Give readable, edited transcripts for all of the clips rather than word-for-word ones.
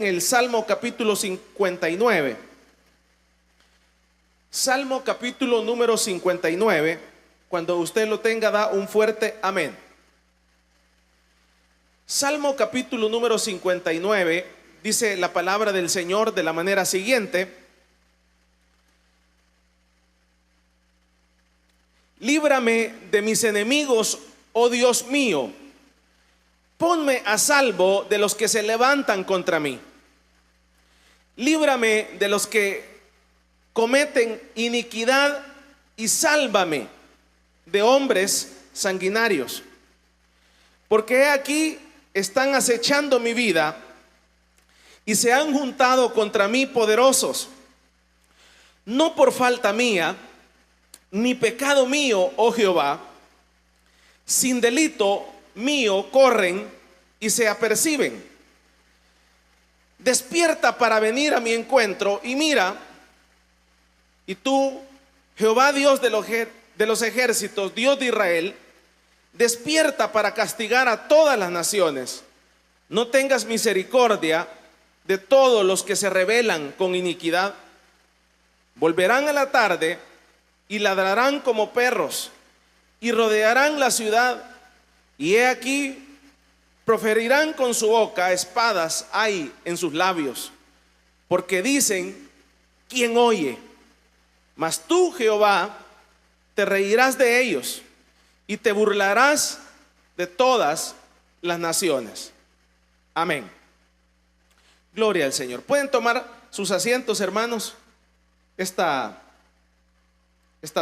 El Salmo capítulo 59. Salmo capítulo número 59. Cuando usted lo tenga, da un fuerte amén. Salmo capítulo número 59, dice la palabra del Señor de la manera siguiente: líbrame de mis enemigos, oh Dios mío, ponme a salvo de los que se levantan contra mí. Líbrame de los que cometen iniquidad y sálvame de hombres sanguinarios. Porque he aquí están acechando mi vida y se han juntado contra mí poderosos. No por falta mía, ni pecado mío, oh Jehová, sin delito mío corren y se aperciben. Despierta para venir a mi encuentro y mira, y tú, Jehová Dios de los ejércitos, Dios de Israel, despierta para castigar a todas las naciones. No tengas misericordia de todos los que se rebelan con iniquidad. Volverán a la tarde y ladrarán como perros y rodearán la ciudad, y he aquí proferirán con su boca, espadas hay en sus labios, porque dicen: ¿quién oye? Mas tú, Jehová, te reirás de ellos y te burlarás de todas las naciones. Amén. Gloria al Señor. Pueden tomar sus asientos, hermanos, esta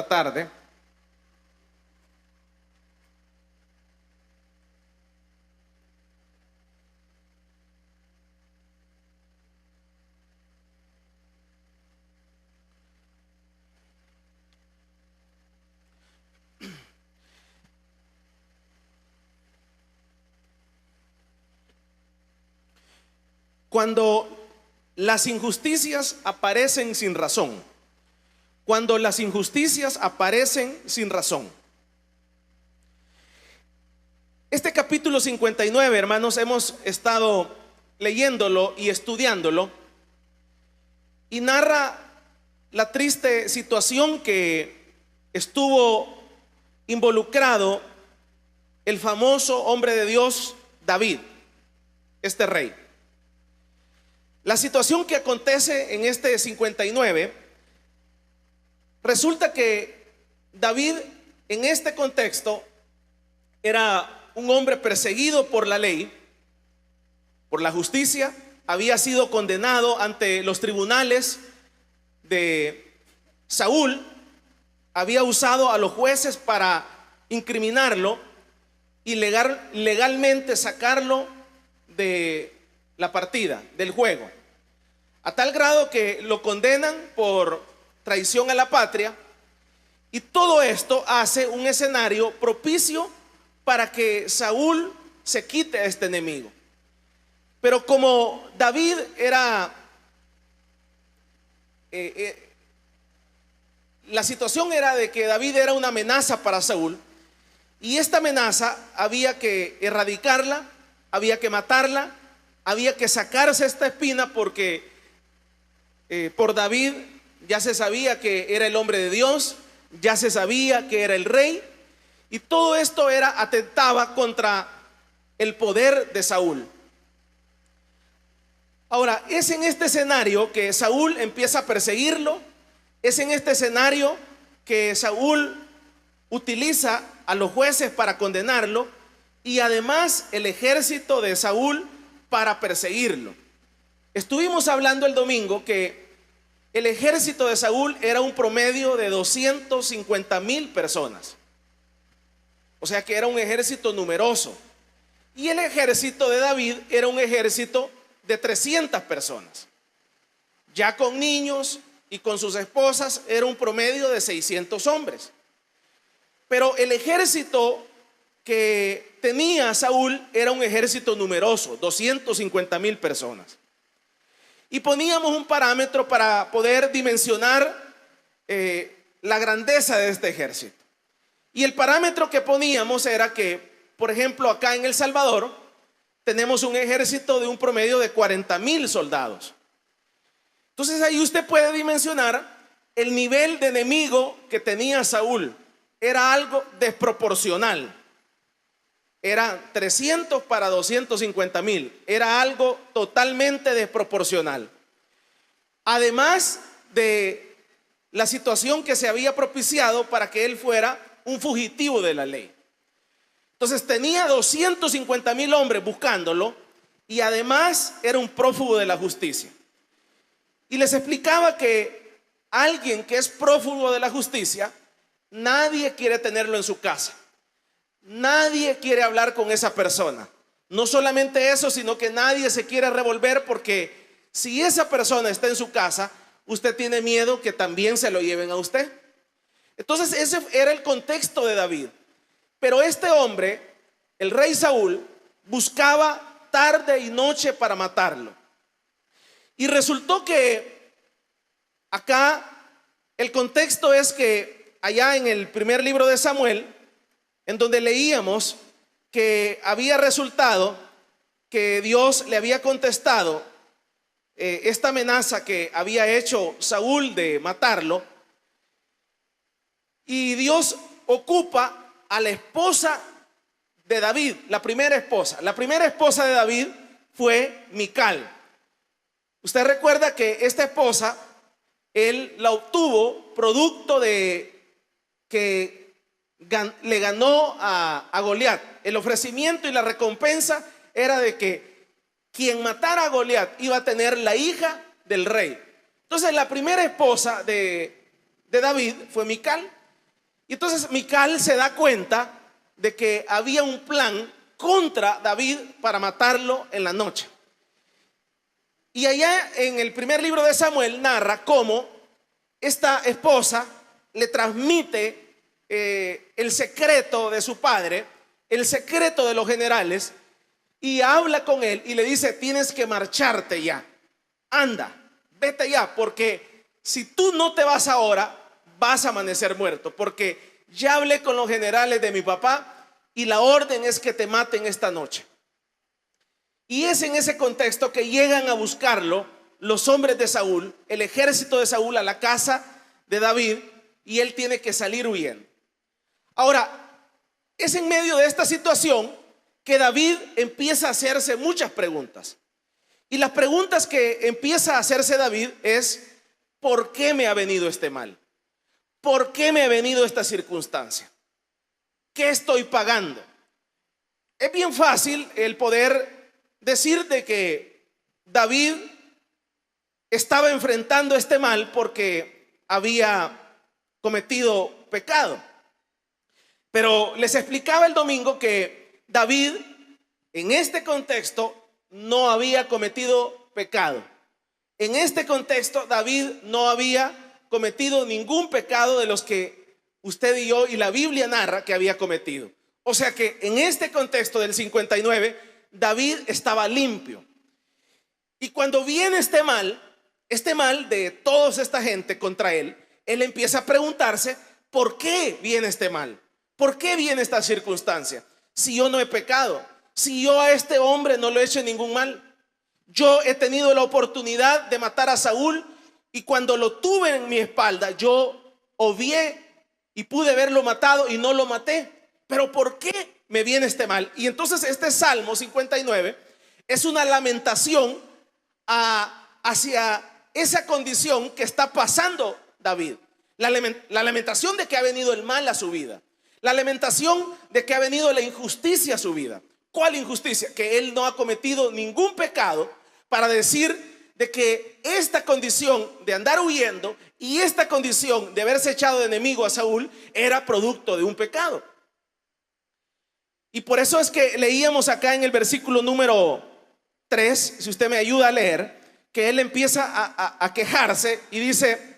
tarde. Cuando las injusticias aparecen sin razón, cuando las injusticias aparecen sin razón. Este capítulo 59, hermanos, hemos estado leyéndolo y estudiándolo, y narra la triste situación que estuvo involucrado el famoso hombre de Dios David, este rey. La situación que acontece en este 59, resulta que David en este contexto era un hombre perseguido por la ley, por la justicia. Había sido condenado ante los tribunales de Saúl, había usado a los jueces para incriminarlo y legalmente sacarlo de la partida, del juego, a tal grado que lo condenan por traición a la patria. Y todo esto hace un escenario propicio para que Saúl se quite a este enemigo. Pero como David era, la situación era de que David era una amenaza para Saúl, y esta amenaza había que erradicarla, había que matarla, había que sacarse esta espina, porque por David ya se sabía que era el hombre de Dios, ya se sabía que era el rey, y todo esto atentaba contra el poder de Saúl. Ahora, es en este escenario que Saúl empieza a perseguirlo, es en este escenario que Saúl utiliza a los jueces para condenarlo, y además el ejército de Saúl para perseguirlo. Estuvimos hablando el domingo que el ejército de Saúl era un promedio de 250,000 personas. O sea que era un ejército numeroso. Y el ejército de David era un ejército de 300 personas. Ya con niños y con sus esposas era un promedio de 600 hombres. Pero el ejército que tenía Saúl era un ejército numeroso, 250,000 personas. Y poníamos un parámetro para poder dimensionar la grandeza de este ejército. Y el parámetro que poníamos era que, por ejemplo, acá en El Salvador tenemos un ejército de un promedio de 40,000 soldados. Entonces ahí usted puede dimensionar el nivel de enemigo que tenía Saúl. Era algo desproporcional. Era 300 para 250,000. Era algo totalmente desproporcional. Además de la situación que se había propiciado para que él fuera un fugitivo de la ley. Entonces tenía 250,000 hombres buscándolo y además era un prófugo de la justicia. Y les explicaba que alguien que es prófugo de la justicia, nadie quiere tenerlo en su casa. Nadie quiere hablar con esa persona. No solamente eso, sino que nadie se quiere revolver, porque si esa persona está en su casa, usted tiene miedo que también se lo lleven a usted. Entonces ese era el contexto de David. Pero este hombre, el rey Saúl, buscaba tarde y noche para matarlo. Y resultó que acá el contexto es que allá en el primer libro de Samuel, en donde leíamos que había resultado que Dios le había contestado esta amenaza que había hecho Saúl de matarlo, y Dios ocupa a la esposa de David, la primera esposa. La primera esposa de David fue Mical. Usted recuerda que esta esposa, él la obtuvo producto de que le ganó a Goliat. El ofrecimiento y la recompensa era de que quien matara a Goliat iba a tener la hija del rey. Entonces la primera esposa de David fue Mical. Y entonces Mical se da cuenta de que había un plan contra David para matarlo en la noche. Y allá en el primer libro de Samuel narra cómo esta esposa le transmite el secreto de su padre, el secreto de los generales, y habla con él y le dice: tienes que marcharte ya, anda, vete ya, porque si tú no te vas ahora, vas a amanecer muerto, porque ya hablé con los generales de mi papá y la orden es que te maten esta noche. Y es en ese contexto que llegan a buscarlo los hombres de Saúl, el ejército de Saúl, a la casa de David, y él tiene que salir huyendo. Ahora, es en medio de esta situación que David empieza a hacerse muchas preguntas. Y las preguntas que empieza a hacerse David es: ¿por qué me ha venido este mal? ¿Por qué me ha venido esta circunstancia? ¿Qué estoy pagando? Es bien fácil el poder decir de que David estaba enfrentando este mal porque había cometido pecado. Pero les explicaba el domingo que David en este contexto no había cometido pecado. En este contexto David no había cometido ningún pecado de los que usted y yo y la Biblia narra que había cometido. O sea que en este contexto del 59 David estaba limpio. Y cuando viene este mal de toda esta gente contra él, él empieza a preguntarse: ¿por qué viene este mal? ¿Por qué viene esta circunstancia? Si yo no he pecado, si yo a este hombre no le he hecho ningún mal. Yo he tenido la oportunidad de matar a Saúl, y cuando lo tuve en mi espalda, yo obvié y pude haberlo matado y no lo maté. Pero ¿por qué me viene este mal? Y entonces este Salmo 59 es una lamentación hacia esa condición que está pasando David. La lamentación de que ha venido el mal a su vida. La lamentación de que ha venido la injusticia a su vida. ¿Cuál injusticia? Que él no ha cometido ningún pecado para decir de que esta condición de andar huyendo y esta condición de haberse echado de enemigo a Saúl era producto de un pecado. Y por eso es que leíamos acá en el versículo número 3, si usted me ayuda a leer, que él empieza a quejarse y dice: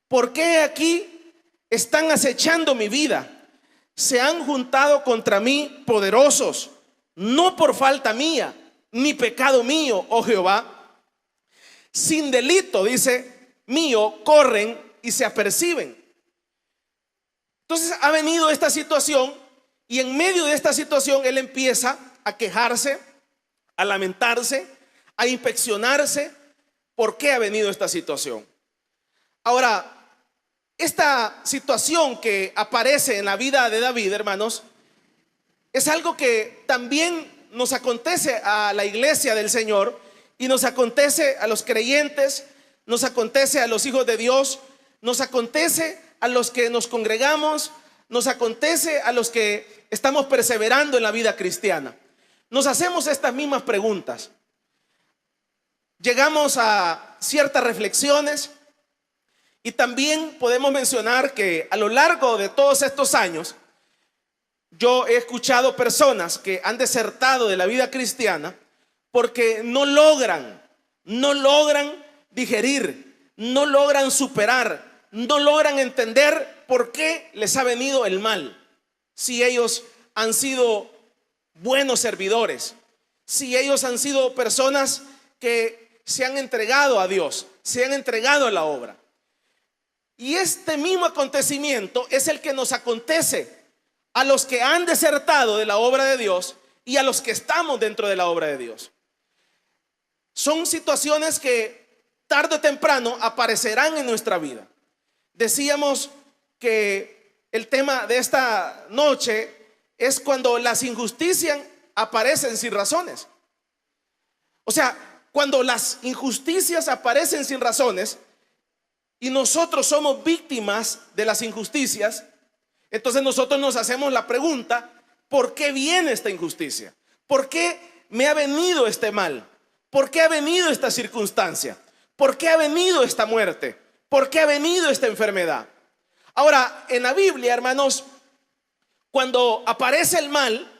¿por qué aquí están acechando mi vida? Se han juntado contra mí poderosos, no por falta mía, ni pecado mío, oh Jehová. Sin delito, dice, mío, corren y se aperciben. Entonces ha venido esta situación, y en medio de esta situación él empieza a quejarse, a lamentarse, a inspeccionarse por qué ha venido esta situación. Ahora, esta situación que aparece en la vida de David, hermanos, es algo que también nos acontece a la iglesia del Señor y nos acontece a los creyentes, nos acontece a los hijos de Dios, nos acontece a los que nos congregamos, nos acontece a los que estamos perseverando en la vida cristiana. Nos hacemos estas mismas preguntas. Llegamos a ciertas reflexiones y también podemos mencionar que a lo largo de todos estos años yo he escuchado personas que han desertado de la vida cristiana porque no logran digerir, no logran superar, no logran entender por qué les ha venido el mal. Si ellos han sido buenos servidores, si ellos han sido personas que se han entregado a Dios, se han entregado a la obra. Y este mismo acontecimiento es el que nos acontece a los que han desertado de la obra de Dios y a los que estamos dentro de la obra de Dios. Son situaciones que tarde o temprano aparecerán en nuestra vida. Decíamos que el tema de esta noche es cuando las injusticias aparecen sin razones. O sea, cuando las injusticias aparecen sin razones y nosotros somos víctimas de las injusticias, entonces nosotros nos hacemos la pregunta: ¿por qué viene esta injusticia? ¿Por qué me ha venido este mal? ¿Por qué ha venido esta circunstancia? ¿Por qué ha venido esta muerte? ¿Por qué ha venido esta enfermedad? Ahora, en la Biblia, hermanos, cuando aparece el mal,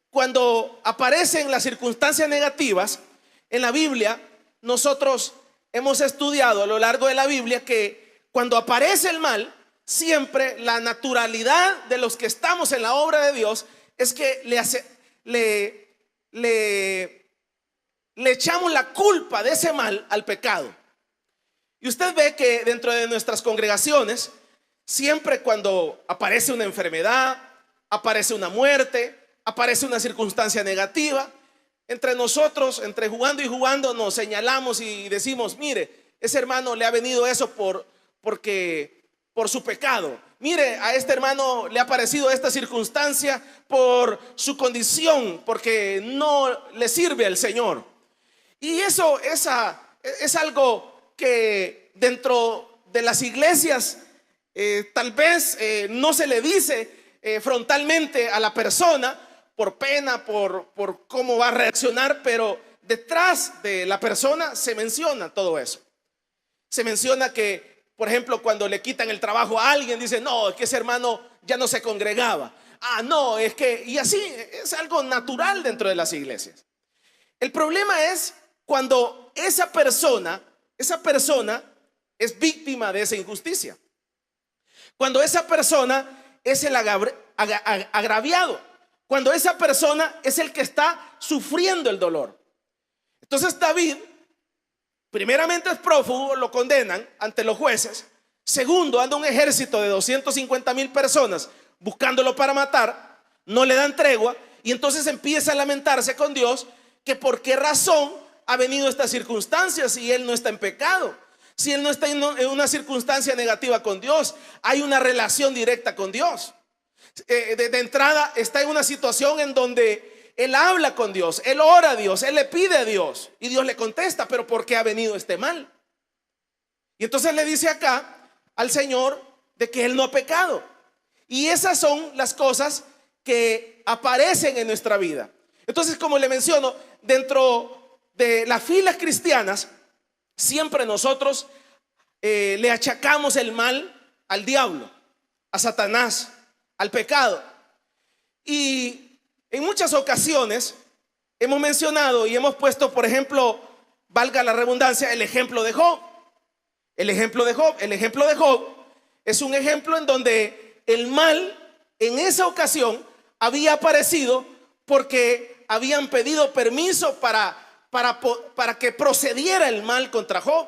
cuando aparecen las circunstancias negativas, en la Biblia nosotros hemos estudiado a lo largo de la Biblia que cuando aparece el mal, siempre la naturalidad de los que estamos en la obra de Dios es que le echamos la culpa de ese mal al pecado. Y usted ve que dentro de nuestras congregaciones, siempre cuando aparece una enfermedad, aparece una muerte, aparece una circunstancia negativa, entre nosotros, entre jugando y jugando, nos señalamos y decimos: mire, ese hermano le ha venido eso por su pecado. Mire, a este hermano le ha aparecido esta circunstancia por su condición, porque no le sirve al Señor. Y eso es algo que dentro de las iglesias tal vez no se le dice frontalmente a la persona por pena, por cómo va a reaccionar, pero detrás de la persona se menciona todo eso. Se menciona que, por ejemplo, cuando le quitan el trabajo a alguien, dicen: no, es que ese hermano ya no se congregaba. Ah, no, es que, y así es algo natural dentro de las iglesias. El problema es cuando esa persona es víctima de esa injusticia. Cuando esa persona es el agraviado. Cuando esa persona es el que está sufriendo el dolor. Entonces David, primeramente es prófugo, lo condenan ante los jueces. Segundo, anda un ejército de 250,000 personas buscándolo para matar. No le dan tregua. Y entonces empieza a lamentarse con Dios que por qué razón ha venido esta circunstancia si él no está en pecado, si él no está en una circunstancia negativa con Dios. Hay una relación directa con Dios. De entrada está en una situación en donde él habla con Dios, él ora a Dios, él le pide a Dios y Dios le contesta: pero ¿por qué ha venido este mal? Y entonces le dice acá al Señor de que él no ha pecado. Y esas son las cosas que aparecen en nuestra vida. Entonces, como le menciono, dentro de las filas cristianas siempre nosotros le achacamos el mal al diablo, a Satanás, al pecado. Y en muchas ocasiones hemos mencionado y hemos puesto, por ejemplo, valga la redundancia, el ejemplo de Job. El ejemplo de Job es un ejemplo en donde el mal en esa ocasión había aparecido porque habían pedido permiso para que procediera el mal contra Job.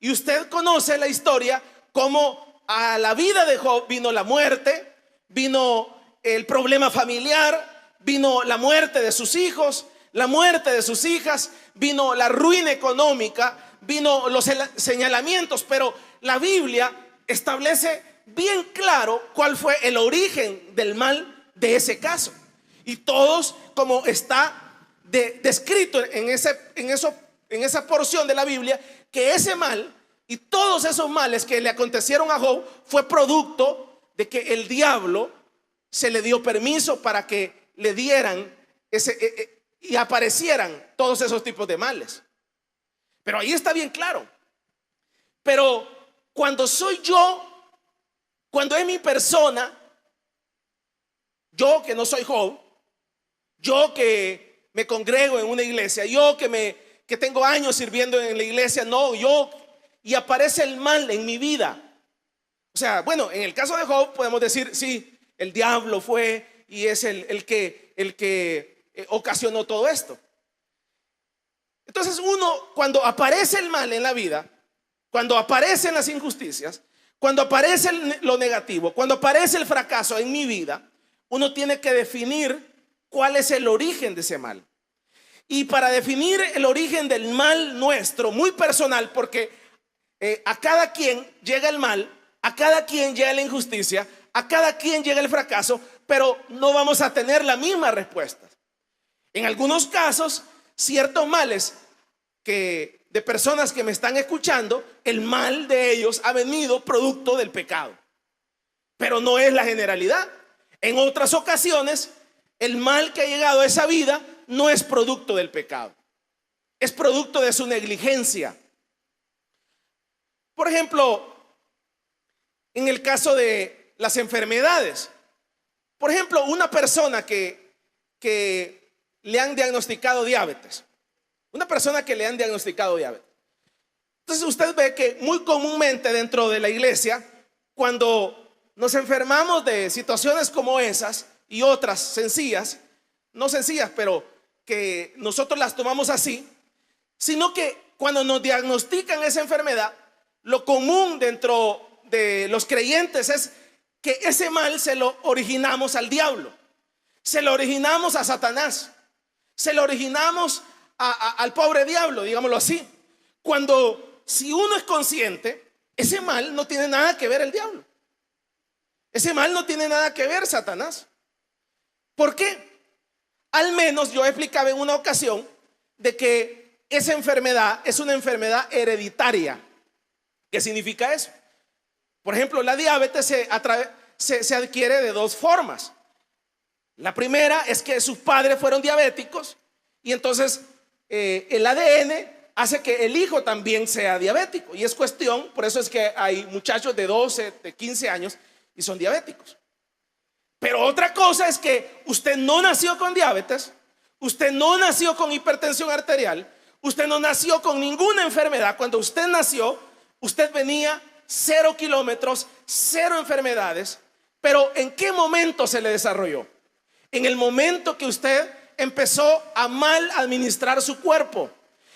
Y usted conoce la historia, cómo a la vida de Job vino la muerte, vino el problema familiar, vino la muerte de sus hijos, la muerte de sus hijas, vino la ruina económica, vino los señalamientos, pero la Biblia establece bien claro cuál fue el origen del mal de ese caso. Y todos, como está descrito en esa porción de la Biblia, que ese mal y todos esos males que le acontecieron a Job fue producto de que el diablo se le dio permiso para que le dieran y aparecieran todos esos tipos de males. Pero ahí está bien claro. Pero cuando soy yo, cuando es mi persona, yo que no soy Job, yo que me congrego en una iglesia, yo que tengo años sirviendo en la iglesia, no, yo, y aparece el mal en mi vida. O sea, bueno, en el caso de Job podemos decir, sí, el diablo fue y es el que ocasionó todo esto. Entonces uno, cuando aparece el mal en la vida, cuando aparecen las injusticias, cuando aparece lo negativo, cuando aparece el fracaso en mi vida, uno tiene que definir cuál es el origen de ese mal. Y para definir el origen del mal nuestro, muy personal, porque a cada quien llega el mal, a cada quien llega la injusticia, a cada quien llega el fracaso, pero no vamos a tener la misma respuesta. En algunos casos, ciertos males de personas que me están escuchando, el mal de ellos ha venido producto del pecado, pero no es la generalidad. En otras ocasiones, el mal que ha llegado a esa vida no es producto del pecado, es producto de su negligencia. Por ejemplo, en el caso de las enfermedades, por ejemplo, una persona que le han diagnosticado diabetes, entonces usted ve que muy comúnmente dentro de la iglesia, cuando nos enfermamos de situaciones como esas y otras sencillas, no sencillas, pero que nosotros las tomamos así, sino que cuando nos diagnostican esa enfermedad, lo común dentro de los creyentes es que ese mal se lo originamos al diablo, se lo originamos a Satanás, se lo originamos al pobre diablo, digámoslo así. Cuando, si uno es consciente, ese mal no tiene nada que ver el diablo, ese mal no tiene nada que ver Satanás. ¿Por qué? Al menos yo explicaba en una ocasión de que esa enfermedad es una enfermedad hereditaria. ¿Qué significa eso? Por ejemplo, la diabetes se adquiere de dos formas. La primera es que sus padres fueron diabéticos y entonces el ADN hace que el hijo también sea diabético. Y es cuestión, por eso es que hay muchachos de 12, de 15 años y son diabéticos. Pero otra cosa es que usted no nació con diabetes, usted no nació con hipertensión arterial, usted no nació con ninguna enfermedad. Cuando usted nació, usted venía 0 kilómetros, 0 enfermedades. Pero ¿en qué momento se le desarrolló? En el momento que usted empezó a mal administrar su cuerpo,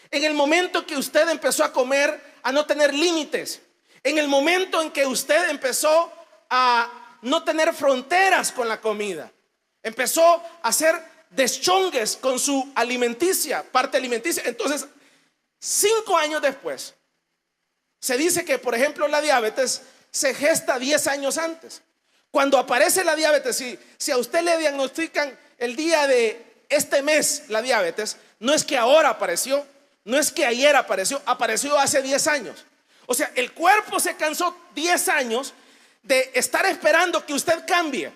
en el momento que usted empezó a comer, a no tener límites, en el momento en que usted empezó a no tener fronteras con la comida, empezó a hacer deschongues con su parte alimenticia. Entonces 5 años después se dice que, por ejemplo, la diabetes se gesta 10 años antes. Cuando aparece la diabetes, si a usted le diagnostican el día de este mes la diabetes, no es que ahora apareció, no es que ayer apareció hace 10 años. O sea, el cuerpo se cansó 10 años de estar esperando que usted cambie,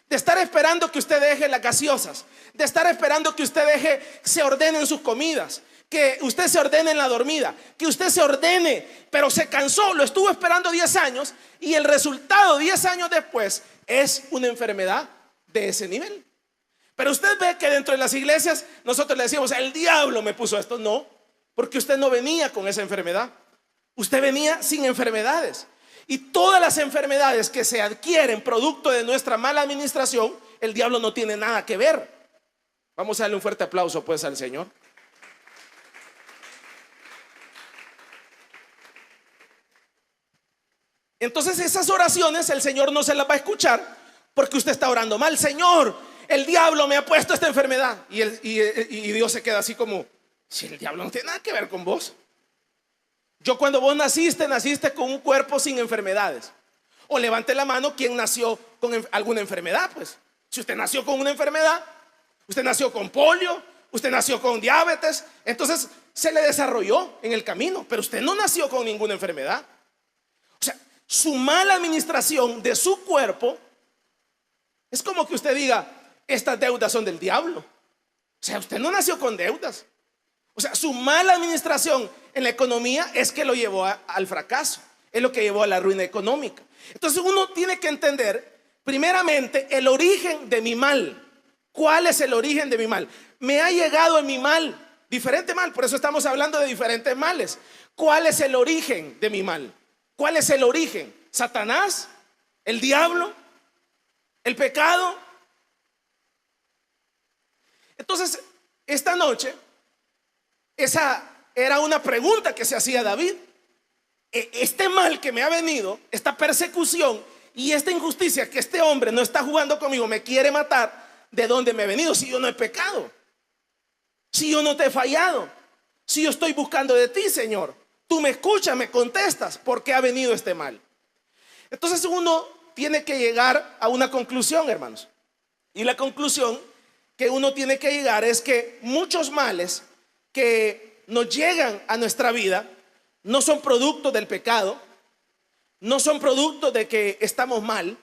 de estar esperando que usted deje las gaseosas, de estar esperando que usted se ordene en sus comidas, que usted se ordene en la dormida, que usted se ordene, pero se cansó, lo estuvo esperando 10 años y el resultado 10 años después es una enfermedad de ese nivel. Pero usted ve que dentro de las iglesias nosotros le decimos, el diablo me puso esto. No, porque usted no venía con esa enfermedad, usted venía sin enfermedades. Y todas las enfermedades que se adquieren producto de nuestra mala administración, el diablo no tiene nada que ver. Vamos a darle un fuerte aplauso pues al Señor. Entonces esas oraciones el Señor no se las va a escuchar porque usted está orando mal. Señor, el diablo me ha puesto esta enfermedad. Y Dios se queda así como, si el diablo no tiene nada que ver con vos. Yo, cuando vos naciste con un cuerpo sin enfermedades. O levante la mano quien nació con alguna enfermedad. Pues si usted nació con una enfermedad, usted nació con polio, usted nació con diabetes, entonces se le desarrolló en el camino, pero usted no nació con ninguna enfermedad. O sea, su mala administración de su cuerpo es como que usted diga, estas deudas son del diablo. O sea, usted no nació con deudas. O sea, su mala administración en la economía es que lo llevó al fracaso, es lo que llevó a la ruina económica. Entonces uno tiene que entender primeramente el origen de mi mal. ¿Cuál es el origen de mi mal? Me ha llegado en mi mal, diferente mal, por eso estamos hablando de diferentes males. ¿Cuál es el origen de mi mal? ¿Cuál es el origen? ¿Satanás? ¿El diablo? ¿El pecado? Entonces, esta noche, esa era una pregunta que se hacía David. Este mal que me ha venido, esta persecución y esta injusticia, que este hombre no está jugando conmigo, me quiere matar, ¿de dónde me he venido? Si yo no he pecado, si yo no te he fallado, si yo estoy buscando de ti, Señor. Tú me escuchas, me contestas, ¿por qué ha venido este mal? Entonces uno tiene que llegar a una conclusión, hermanos. Y la conclusión que uno tiene que llegar es que muchos males que nos llegan a nuestra vida no son producto del pecado, no son producto de que estamos mal,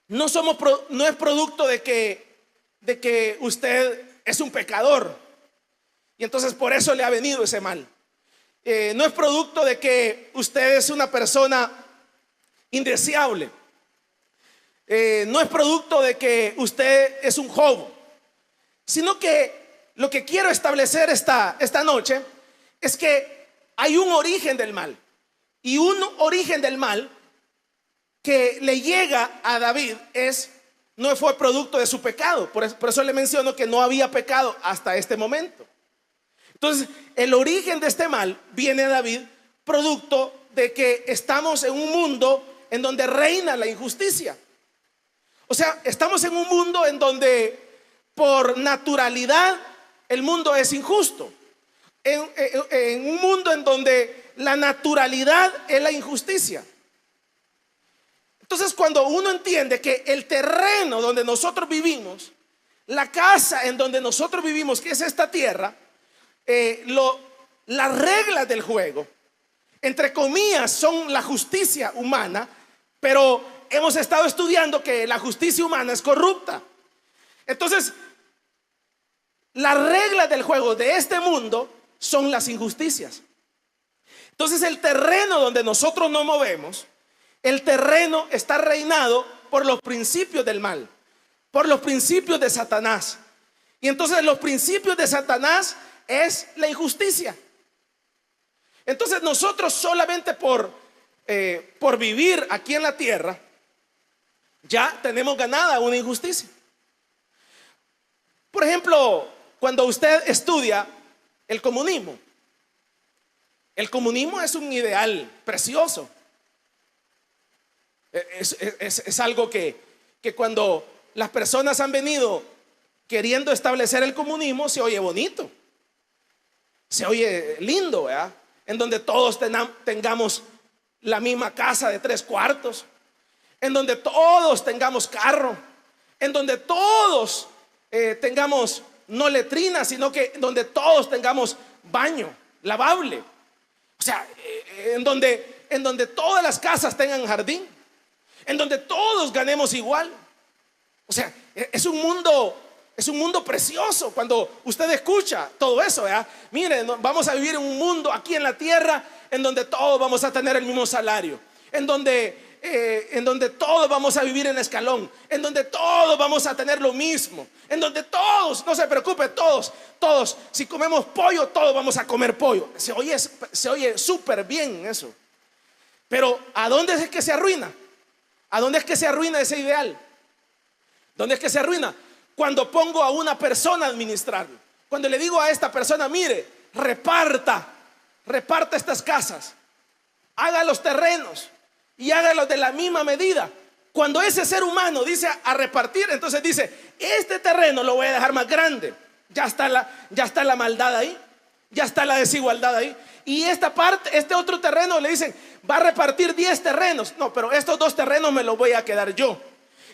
no es producto de que usted es un pecador y entonces por eso le ha venido ese mal. No es producto de que usted es una persona indeseable. No es producto de que usted es un Job, sino que lo que quiero establecer esta noche es que hay un origen del mal, y un origen del mal que le llega a David no fue producto de su pecado. Por eso le menciono que no había pecado hasta este momento. Entonces, el origen de este mal viene a David producto de que estamos en un mundo en donde reina la injusticia. O sea, estamos en un mundo en donde por naturalidad el mundo es injusto. En un mundo en donde la naturalidad es la injusticia. Entonces, cuando uno entiende que el terreno donde nosotros vivimos, la casa en donde nosotros vivimos, que es esta tierra, las reglas del juego, entre comillas, son la justicia humana, pero hemos estado estudiando que la justicia humana es corrupta. Entonces, las reglas del juego de este mundo son las injusticias. Entonces, el terreno donde nosotros nos movemos, el terreno está reinado por los principios del mal, por los principios de Satanás. Y entonces los principios de Satanás es la injusticia. Entonces nosotros solamente por vivir aquí en la tierra ya tenemos ganada una injusticia. Por ejemplo, cuando usted estudia el comunismo es un ideal precioso. Es algo que cuando las personas han venido queriendo establecer el comunismo, se oye bonito, se oye lindo, ¿verdad? En donde todos tengamos la misma casa de 3 cuartos, en donde todos tengamos carro, en donde todos tengamos no letrina, sino que donde todos tengamos baño lavable. O sea, en donde todas las casas tengan jardín, en donde todos ganemos igual. O sea, es un mundo precioso cuando usted escucha todo eso, ¿verdad? Miren, vamos a vivir en un mundo aquí en la tierra en donde todos vamos a tener el mismo salario, en donde todos vamos a vivir en escalón, en donde todos vamos a tener lo mismo, en donde todos, no se preocupe, todos, si comemos pollo, todos vamos a comer pollo. Se oye súper bien eso. Pero ¿a dónde es que se arruina? ¿A dónde es que se arruina ese ideal? ¿Dónde es que se arruina? Cuando pongo a una persona a administrarlo. Cuando le digo a esta persona, mire, reparta estas casas, haga los terrenos y hágalos de la misma medida. Cuando ese ser humano dice a repartir, entonces dice, este terreno lo voy a dejar más grande. Ya está la maldad ahí, ya está la desigualdad ahí. Y esta parte, este otro terreno le dicen, va a repartir 10 terrenos. No, pero estos 2 terrenos me los voy a quedar yo.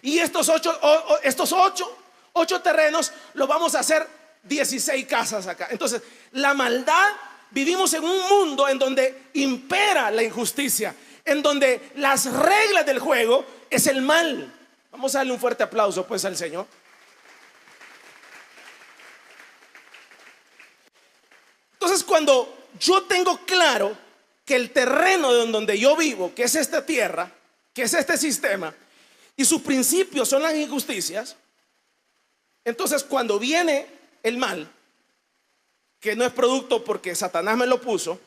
Y estos 8 terrenos los vamos a hacer 16 casas acá. Entonces, la maldad, vivimos en un mundo en donde impera la injusticia, en donde las reglas del juego es el mal. Vamos a darle un fuerte aplauso pues al Señor. Entonces, cuando yo tengo claro que el terreno donde yo vivo, que es esta tierra, que es este sistema, y sus principios son las injusticias, entonces cuando viene el mal, que no es producto porque Satanás me lo puso,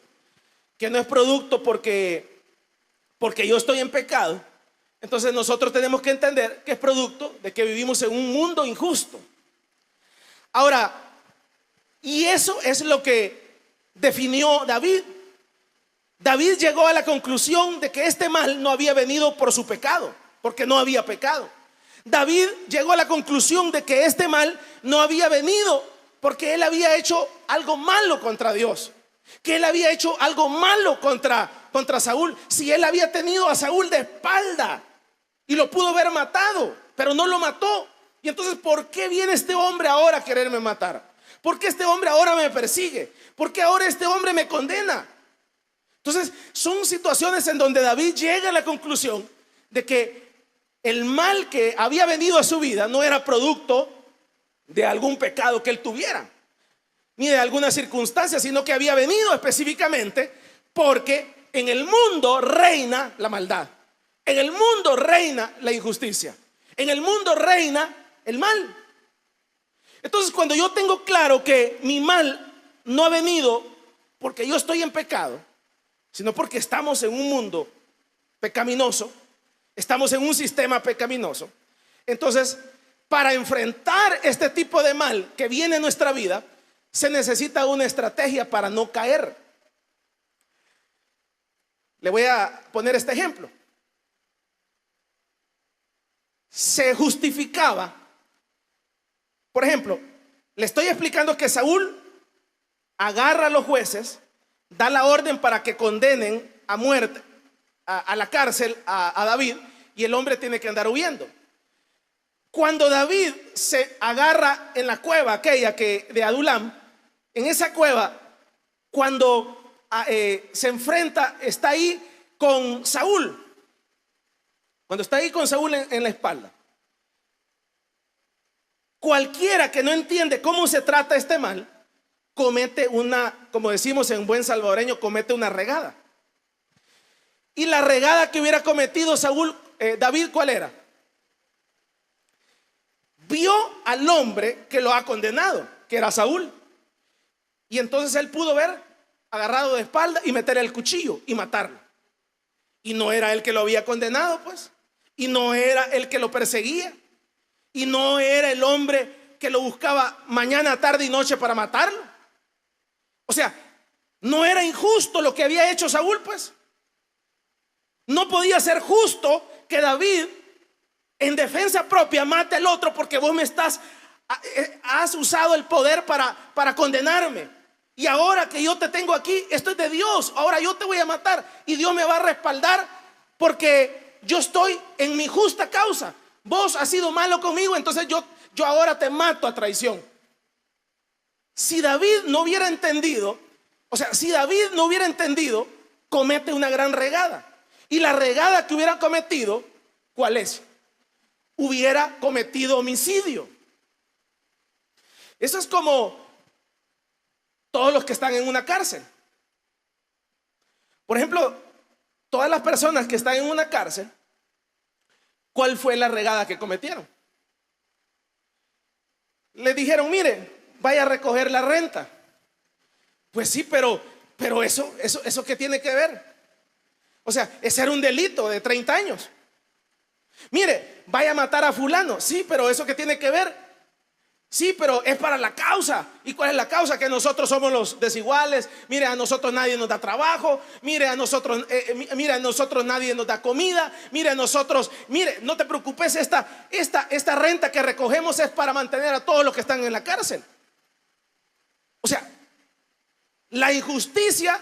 que no es producto porque yo estoy en pecado, entonces nosotros tenemos que entender que es producto de que vivimos en un mundo injusto. Ahora, y eso es lo que definió David. David llegó a la conclusión de que este mal no había venido por su pecado, porque no había pecado. David llegó a la conclusión de que este mal no había venido porque él había hecho algo malo contra Dios, que él había hecho algo malo contra Saúl. Si él había tenido a Saúl de espalda y lo pudo haber matado, pero no lo mató. Y entonces, ¿por qué viene este hombre ahora a quererme matar? ¿Por qué este hombre ahora me persigue? ¿Por qué ahora este hombre me condena? Entonces, son situaciones en donde David llega a la conclusión de que el mal que había venido a su vida no era producto de algún pecado que él tuviera, ni de alguna circunstancia, sino que había venido específicamente porque en el mundo reina la maldad, en el mundo reina la injusticia, en el mundo reina el mal. Entonces, cuando yo tengo claro que mi mal no ha venido porque yo estoy en pecado, sino porque estamos en un mundo pecaminoso, estamos en un sistema pecaminoso, entonces, para enfrentar este tipo de mal que viene en nuestra vida, se necesita una estrategia para no caer. Le voy a poner este ejemplo. Se justificaba, por ejemplo, le estoy explicando que Saúl agarra a los jueces, da la orden para que condenen a muerte, a la cárcel a David, y el hombre tiene que andar huyendo. Cuando David se agarra en la cueva aquella de Adulam, en esa cueva, cuando se enfrenta, está ahí con Saúl, cuando está ahí con Saúl en la espalda, cualquiera que no entiende cómo se trata este mal, comete una, como decimos en buen salvadoreño, comete una regada. Y la regada que hubiera cometido David, ¿cuál era? Vio al hombre que lo ha condenado, que era Saúl. Y entonces él pudo ver agarrado de espalda y meterle el cuchillo y matarlo. Y no era él que lo había condenado, pues. Y no era el que lo perseguía. Y no era el hombre que lo buscaba mañana, tarde y noche para matarlo. O sea, no era injusto lo que había hecho Saúl, pues. No podía ser justo que David, en defensa propia, mate al otro porque vos has usado el poder para condenarme. Y ahora que yo te tengo aquí, esto es de Dios. Ahora yo te voy a matar y Dios me va a respaldar porque yo estoy en mi justa causa. Vos has sido malo conmigo, entonces yo ahora te mato a traición. Si David no hubiera entendido, comete una gran regada. Y la regada que hubiera cometido, ¿cuál es? Hubiera cometido homicidio. Eso es como todos los que están en una cárcel. Por ejemplo, todas las personas que están en una cárcel, ¿cuál fue la regada que cometieron? Le dijeron, mire, vaya a recoger la renta. Pues sí, pero eso ¿qué tiene que ver? O sea, ese era un delito de 30 años. Mire, vaya a matar a fulano. Sí, pero ¿eso qué tiene que ver? Sí, pero es para la causa. ¿Y cuál es la causa? Que nosotros somos los desiguales. Mire, a nosotros nadie nos da trabajo. Mire, a nosotros nadie nos da comida. Mire, a nosotros, mire, no te preocupes, esta renta que recogemos es para mantener a todos los que están en la cárcel. O sea, la injusticia,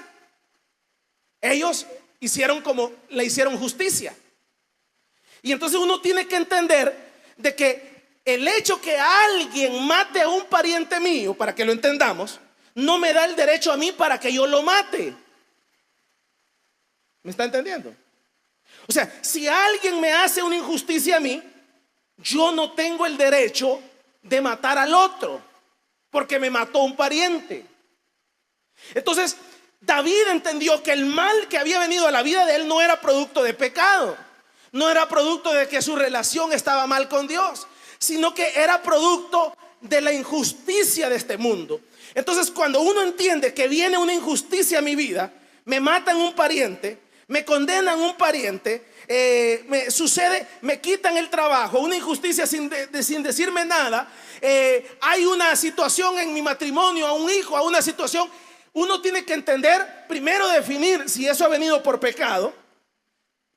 ellos hicieron como le hicieron justicia. Y entonces uno tiene que entender de que el hecho que alguien mate a un pariente mío, para que lo entendamos, no me da el derecho a mí para que yo lo mate. ¿Me está entendiendo? O sea, si alguien me hace una injusticia a mí, yo no tengo el derecho de matar al otro, porque me mató un pariente. Entonces, David entendió que el mal que había venido a la vida de él no era producto de pecado, no era producto de que su relación estaba mal con Dios, sino que era producto de la injusticia de este mundo. Entonces, cuando uno entiende que viene una injusticia a mi vida, me matan un pariente, me condenan un pariente, me quitan el trabajo, una injusticia sin decirme nada, hay una situación en mi matrimonio, a un hijo, a una situación, uno tiene que entender, primero definir si eso ha venido por pecado.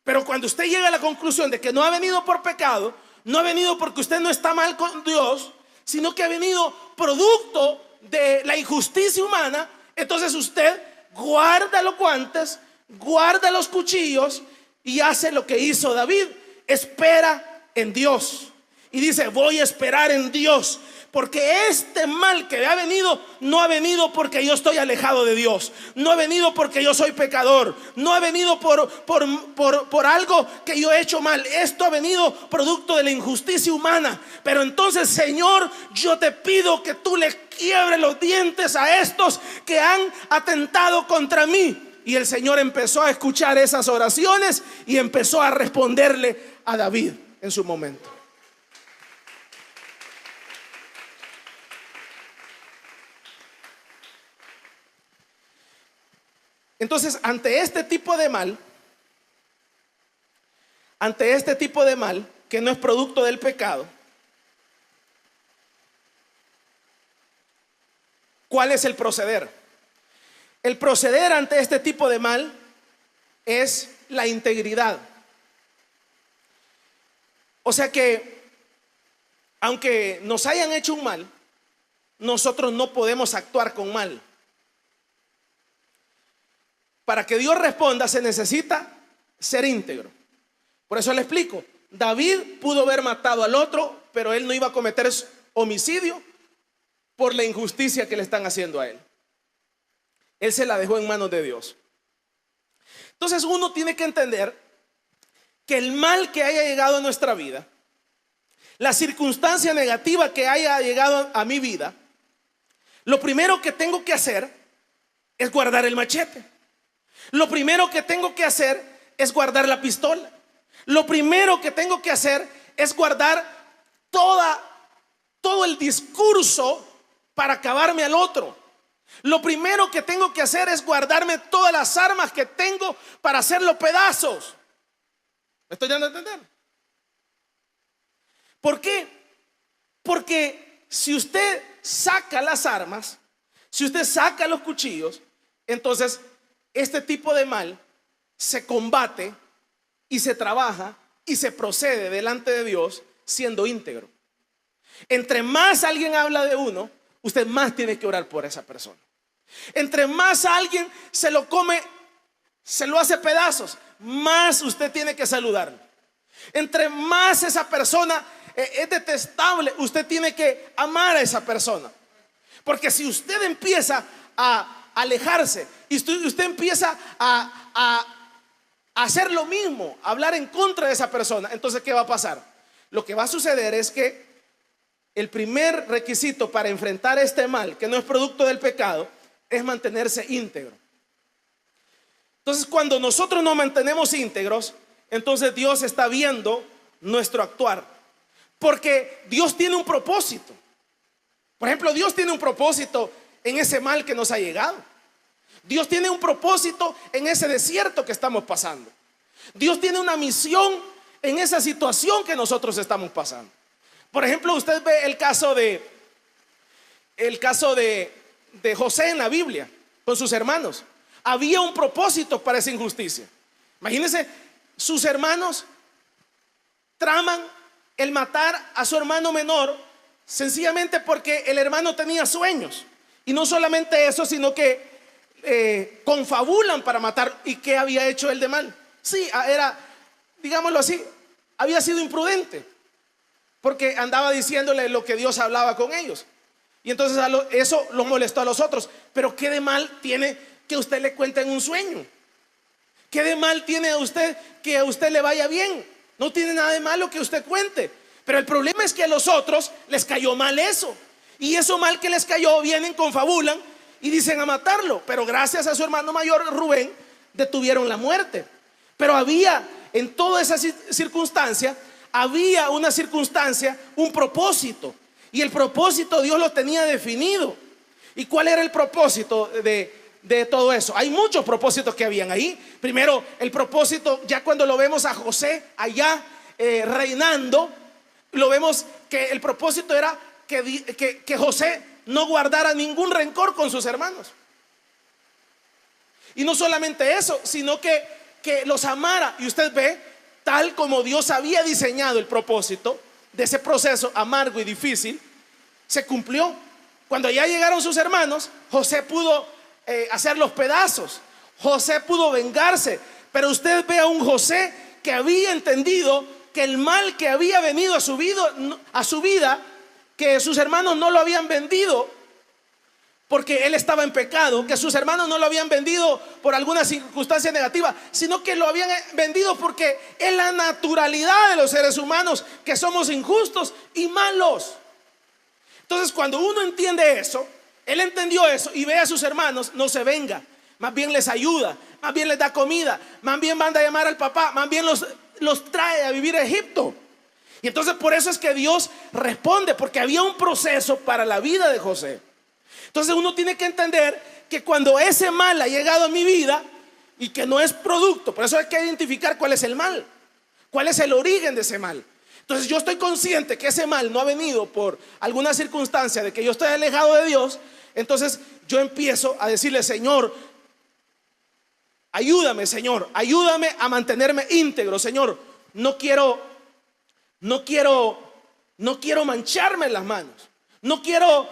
Pero cuando usted llega a la conclusión de que no ha venido por pecado, no ha venido porque usted no está mal con Dios, sino que ha venido producto de la injusticia humana, entonces usted guarda los guantes, guarda los cuchillos y hace lo que hizo David: espera en Dios. Y dice: voy a esperar en Dios, porque este mal que ha venido no ha venido porque yo estoy alejado de Dios, no ha venido porque yo soy pecador, no ha venido por algo que yo he hecho mal. Esto ha venido producto de la injusticia humana. Pero entonces, Señor, yo te pido que tú le quiebres los dientes a estos que han atentado contra mí. Y el Señor empezó a escuchar esas oraciones y empezó a responderle a David en su momento. Entonces, ante este tipo de mal, que no es producto del pecado, ¿cuál es el proceder? El proceder ante este tipo de mal es la integridad. O sea que, aunque nos hayan hecho un mal, nosotros no podemos actuar con mal. Para que Dios responda se necesita ser íntegro. Por eso le explico: David pudo haber matado al otro, pero él no iba a cometer homicidio por la injusticia que le están haciendo a él. Él se la dejó en manos de Dios. Entonces uno tiene que entender que el mal que haya llegado a nuestra vida, la circunstancia negativa que haya llegado a mi vida, lo primero que tengo que hacer es guardar el machete. Lo primero que tengo que hacer es guardar la pistola. Lo primero que tengo que hacer es guardar todo el discurso para acabarme al otro. Lo primero que tengo que hacer es guardarme todas las armas que tengo para hacerlo pedazos. ¿Me estoy dando a entender? ¿Por qué? Porque si usted saca las armas, si usted saca los cuchillos, entonces este tipo de mal se combate y se trabaja y se procede delante de Dios siendo íntegro. Entre más alguien habla de uno, usted más tiene que orar por esa persona. Entre más alguien se lo come, se lo hace pedazos, más usted tiene que saludarlo. Entre más esa persona es detestable, usted tiene que amar a esa persona. Porque si usted empieza a alejarse y usted empieza a hacer lo mismo, a hablar en contra de esa persona, entonces ¿qué va a pasar? Lo que va a suceder es que el primer requisito para enfrentar este mal, que no es producto del pecado, es mantenerse íntegro. Entonces, cuando nosotros nos mantenemos íntegros, entonces Dios está viendo nuestro actuar, porque Dios tiene un propósito. Por ejemplo, Dios tiene un propósito en ese mal que nos ha llegado. Dios tiene un propósito en ese desierto que estamos pasando. Dios tiene una misión en esa situación que nosotros estamos pasando. Por ejemplo, usted ve el caso de el caso de José en la Biblia, con sus hermanos. Había un propósito para esa injusticia. Imagínense, sus hermanos traman el matar a su hermano menor sencillamente porque el hermano tenía sueños. Y no solamente eso, sino que confabulan para matar. ¿Y qué había hecho él de mal? Sí, era, digámoslo así, había sido imprudente, porque andaba diciéndole lo que Dios hablaba con ellos. Y entonces eso los molestó a los otros. Pero ¿qué de mal tiene que usted le cuente en un sueño? ¿Qué de mal tiene a usted que a usted le vaya bien? No tiene nada de malo que usted cuente. Pero el problema es que a los otros les cayó mal eso. Y eso mal que les cayó, vienen, confabulan y dicen a matarlo. Pero gracias a su hermano mayor Rubén detuvieron la muerte. Pero había en toda esa circunstancia, había una circunstancia, un propósito. Y el propósito Dios lo tenía definido. ¿Y cuál era el propósito de todo eso? Hay muchos propósitos que habían ahí. Primero, el propósito, ya cuando lo vemos a José allá reinando, lo vemos que el propósito era que José no guardara ningún rencor con sus hermanos. Y no solamente eso, sino que los amara. Y usted ve, tal como Dios había diseñado el propósito de ese proceso amargo y difícil, se cumplió. Cuando ya llegaron sus hermanos, José pudo hacer los pedazos, José pudo vengarse. Pero usted ve a un José que había entendido que el mal que había venido a su vida, que sus hermanos no lo habían vendido porque él estaba en pecado, que sus hermanos no lo habían vendido por alguna circunstancia negativa, sino que lo habían vendido porque es la naturalidad de los seres humanos, que somos injustos y malos. Entonces, cuando uno entiende eso, él entendió eso y ve a sus hermanos, no se venga, más bien les ayuda, más bien les da comida, más bien manda a llamar al papá, más bien los trae a vivir a Egipto. Y entonces por eso es que Dios responde, porque había un proceso para la vida de José. Entonces uno tiene que entender que cuando ese mal ha llegado a mi vida y que no es producto, por eso hay que identificar cuál es el mal, cuál es el origen de ese mal. Entonces yo estoy consciente que ese mal no ha venido por alguna circunstancia de que yo estoy alejado de Dios. Entonces yo empiezo a decirle: Señor, ayúdame, Señor, ayúdame a mantenerme íntegro, Señor. No quiero mancharme las manos. No quiero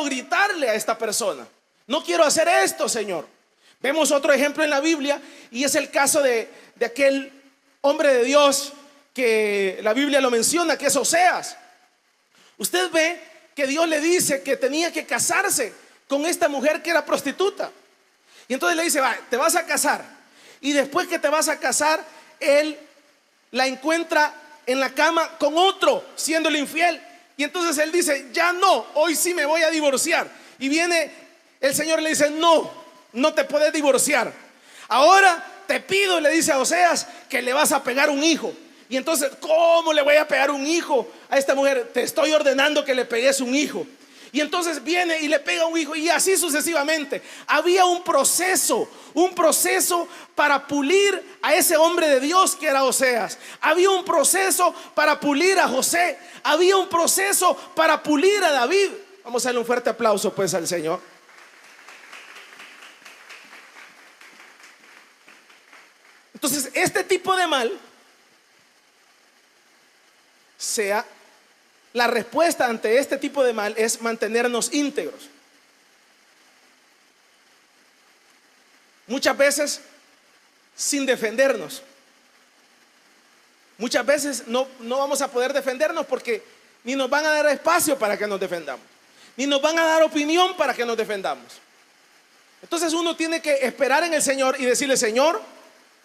gritarle a esta persona. No quiero hacer esto, Señor. Vemos otro ejemplo en la Biblia, y es el caso de aquel hombre de Dios que la Biblia lo menciona, que es Oseas. Usted ve que Dios le dice que tenía que casarse con esta mujer que era prostituta. Y entonces le dice: va, te vas a casar. Y después que te vas a casar, él la encuentra en la cama con otro, siéndole infiel. Y entonces él dice: ya no, hoy sí me voy a divorciar. Y viene el Señor y le dice: no te puedes divorciar. Ahora te pido, le dice a Oseas, que le vas a pegar un hijo. Y entonces, ¿cómo le voy a pegar un hijo a esta mujer? Te estoy ordenando que le pegues un hijo. Y entonces viene y le pega un hijo, y así sucesivamente. Había un proceso para pulir a ese hombre de Dios que era Oseas. Había un proceso para pulir a José. Había un proceso para pulir a David. Vamos a darle un fuerte aplauso pues al Señor. Entonces, este tipo de mal, la respuesta ante este tipo de mal es mantenernos íntegros. Muchas veces sin defendernos. Muchas veces no vamos a poder defendernos porque ni nos van a dar espacio para que nos defendamos, ni nos van a dar opinión para que nos defendamos. Entonces uno tiene que esperar en el Señor y decirle: Señor,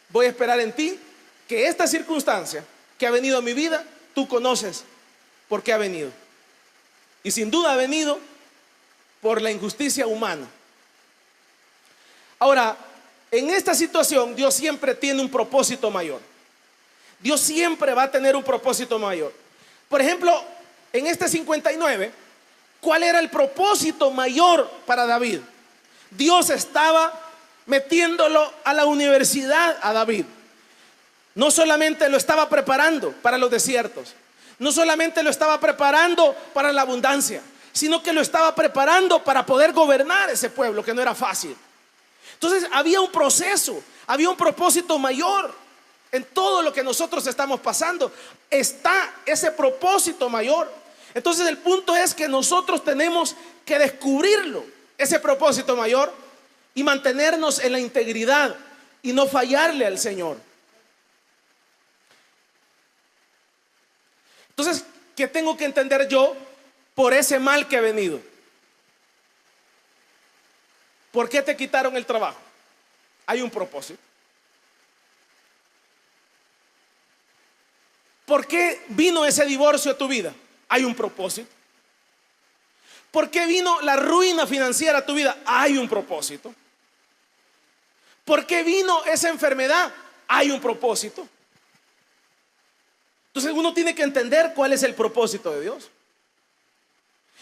voy a esperar en ti, que esta circunstancia que ha venido a mi vida, tú conoces por qué ha venido. Y sin duda ha venido por la injusticia humana. Ahora, en esta situación Dios siempre tiene un propósito mayor. Dios siempre va a tener un propósito mayor. Por ejemplo, en este 59, ¿cuál era el propósito mayor para David? Dios estaba metiéndolo a la universidad a David. No solamente lo estaba preparando para los desiertos, No solamente lo estaba preparando para la abundancia, sino que lo estaba preparando para poder gobernar ese pueblo, que no era fácil. Entonces había un proceso, había un propósito mayor. En todo lo que nosotros estamos pasando está ese propósito mayor. Entonces el punto es que nosotros tenemos que descubrirlo, ese propósito mayor, y mantenernos en la integridad y no fallarle al Señor. Entonces, ¿qué tengo que entender yo por ese mal que ha venido? ¿Por qué te quitaron el trabajo? Hay un propósito. ¿Por qué vino ese divorcio a tu vida? Hay un propósito. ¿Por qué vino la ruina financiera a tu vida? Hay un propósito. ¿Por qué vino esa enfermedad? Hay un propósito. Entonces uno tiene que entender cuál es el propósito de Dios.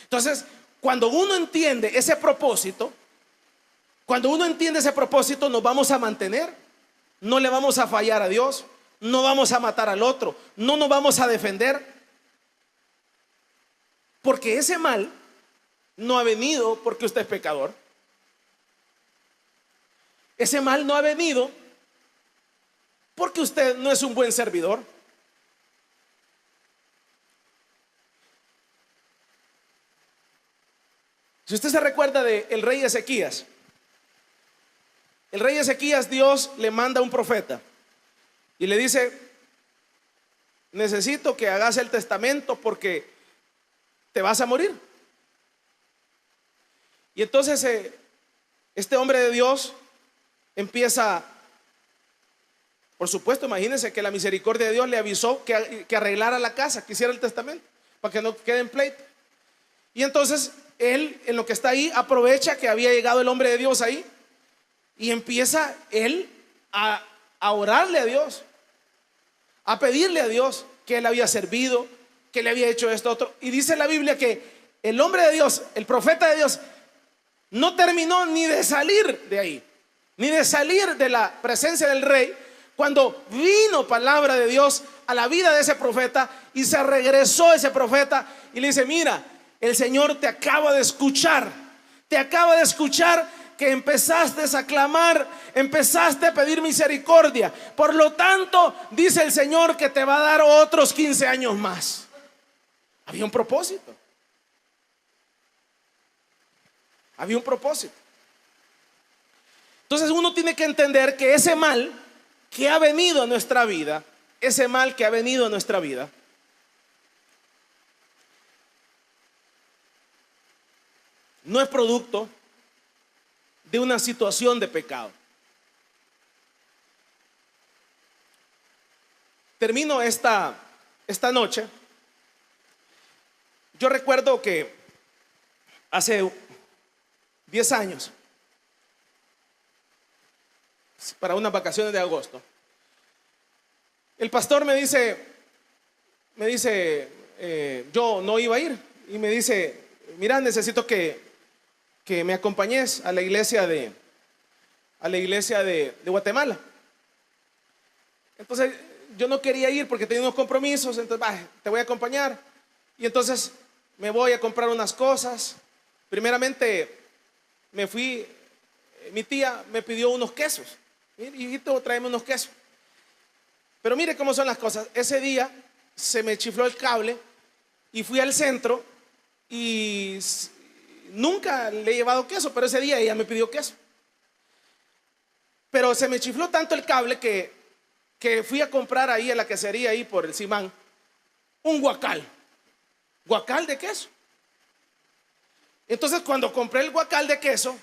Entonces, cuando uno entiende ese propósito, nos vamos a mantener. No le vamos a fallar a Dios. No vamos a matar al otro. No nos vamos a defender. Porque ese mal no ha venido porque usted es pecador. Ese mal no ha venido porque usted no es un buen servidor. Si usted se recuerda del rey Ezequías, el rey Ezequías, Dios le manda un profeta y le dice: necesito que hagas el testamento porque te vas a morir. Y entonces este hombre de Dios empieza, por supuesto, imagínense que la misericordia de Dios le avisó que arreglara la casa, que hiciera el testamento para que no quede en pleito. Y entonces él, en lo que está ahí, aprovecha que había llegado el hombre de Dios ahí y empieza él a orarle a Dios, a pedirle a Dios que él había servido, que le había hecho esto otro. Y dice la Biblia que el hombre de Dios, el profeta de Dios, no terminó ni de salir de ahí, ni de salir de la presencia del rey, cuando vino palabra de Dios a la vida de ese profeta. Y se regresó ese profeta y le dice: mira, el Señor te acaba de escuchar, que empezaste a clamar, empezaste a pedir misericordia. Por lo tanto, dice el Señor que te va a dar otros 15 años más. Había un propósito. Había un propósito. Entonces uno tiene que entender que ese mal que ha venido a nuestra vida, no es producto de una situación de pecado. Termino esta noche. Yo recuerdo que hace 10 años, para unas vacaciones de agosto, el pastor me dice, yo no iba a ir, y me dice: mira, necesito que me acompañes a la iglesia de Guatemala. Entonces yo no quería ir porque tenía unos compromisos. Entonces, te voy a acompañar. Y entonces me voy a comprar unas cosas. Primeramente me fui, mi tía me pidió unos quesos: hijito, tráeme unos quesos. Pero mire cómo son las cosas. Ese día se me chifló el cable y fui al centro, y nunca le he llevado queso, pero ese día ella me pidió queso. Pero se me chifló tanto el cable que fui a comprar ahí en la quesería, ahí por el Simán, un guacal de queso. Entonces cuando compré el guacal de queso,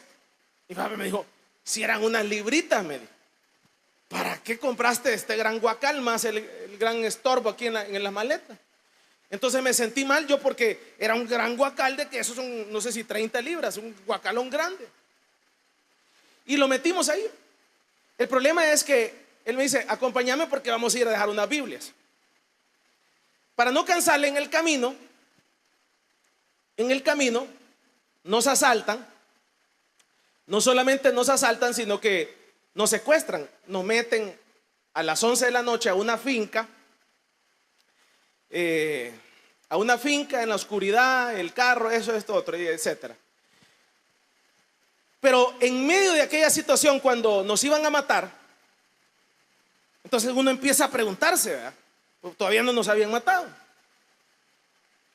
mi papá me dijo: si eran unas libritas, me dijo, ¿para qué compraste este gran guacal más el gran estorbo aquí en la maleta? Entonces me sentí mal yo, porque era un gran guacal de queso, son no sé si 30 libras, un guacalón grande. Y lo metimos ahí. El problema es que él me dice: acompáñame porque vamos a ir a dejar unas Biblias. Para no cansarle en el camino nos asaltan. No solamente nos asaltan, sino que nos secuestran. Nos meten a las 11 de la noche a una finca a una finca en la oscuridad, el carro, eso, esto, otro, etcétera. Pero en medio de aquella situación, cuando nos iban a matar, entonces uno empieza a preguntarse, ¿verdad? Todavía no nos habían matado.